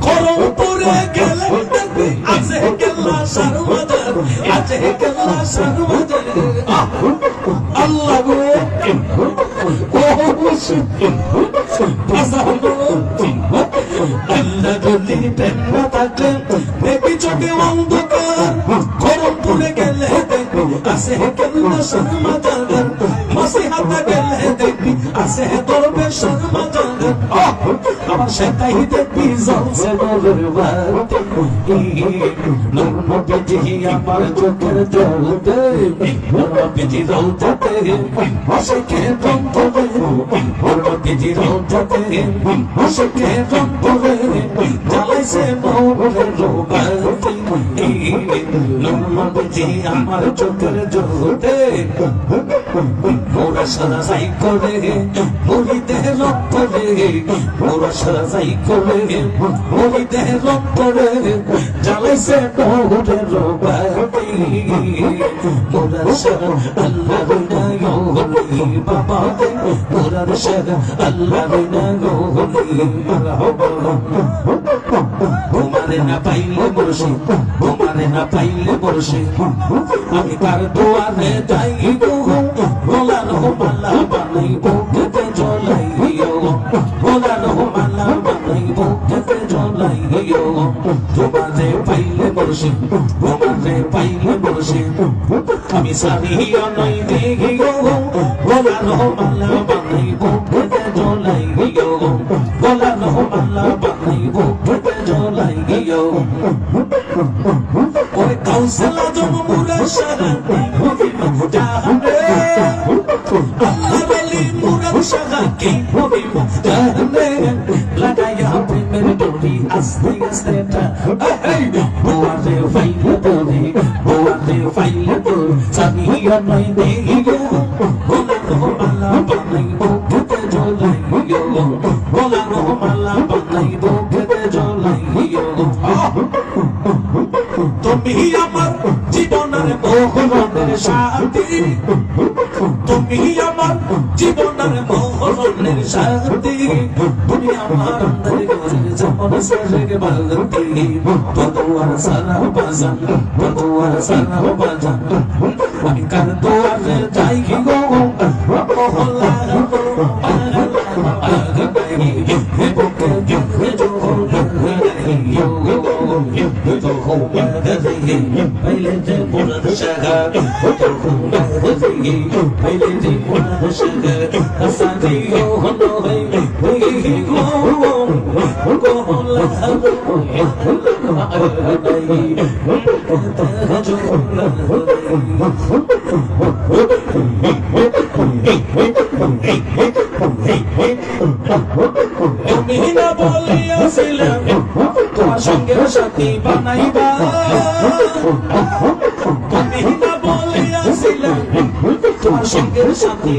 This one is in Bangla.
করমপুরে গেলে দেখবি আছে কেল্লা সারমাদার, আছে কেল্লা সারমাদার। আল্লাহ গো আল্লাহ যদি প্রেম না থাকলে দেখবি চোখে অন্ধকার। করমপুরে গেলে দেখবি আছে কেল্লা সারমাদার, মাসিহাতে গেলে দেখবি আছে দরবেশের মাজার। আবার সেটাই দেখবি জ্বলছে নূরের বাতি। নূর নবীজি আমার চোখের জলতে, নূর নবীজি রওজাতে আশিকে রন্তরে, নূর নবীজি রওজাতে আশিকে রন্তরে জ্বালাইছে নূরের বাতি। নূর নবীজি আমার চোখের জলতে মোরা সারা যাই করে মুরিদে রক্তরে, মোরা সারা যাই করে মুরিদে রক্তরে জ্বালাইছে নূরের বাতি। মোরা সারা আল্লাহ বিনা গলি বাবা, মোরা সারা আল্লাহ বিনা গলি। তোমারে না পাইলে মুর্শিদ, তোমারে না পাইলে মুর্শিদ, আমি কার দুয়ারে যাই গো। গোলানো মালা বানাইবো কেতে জ্বলাইও, গোলানো মালা বানাইবো কেতে জ্বলাইও। তোমারে পাইলে মুর্শিদ, তোমারে পাইলে মুর্শিদ, আমি সারিয়া নাই দেখিও। গোলানো মালা বানাইবো কেতে জ্বলাইও, গোলানো মালা বানাইবো কেতে জ্বলাইও। ওরে কাউসালা জমুরা শাহাতি জাহানে, আল্লাহ বলি মুরাদ শাহাতি জাহানে। লাগাইয়া প্রেমের ডোরি আস্তে আস্তে বোয়ারে ফাইলে তোরে, বোয়ারে ফাইলে তোর সানিয়া নয় দেখিও। গোলানো মালা বানাইবো কেতে জ্বলাইও, গোলানো মালা বানাইবো কেতে জ্বলাইও। তুমি আমার জীবনের মোহনের সাথী, তুমি আমার জীবনের মোহনের সাথী। তুমি আমার অন্তরে গজল যেমন সরগে বালতি, তোমার সারা বাজান, তোমার সারা বাজান। আমি কার দুয়ারে যাই গো মহল্লা पहले जे मुराद शाह पहले जे मुराद शाह साथी होनो है गो তুমি না বলিয়াছিলাম তোমার সঙ্গে সাথী বানাইবা, তুমি না বলিয়াছিলাম তোমার সঙ্গে সাথী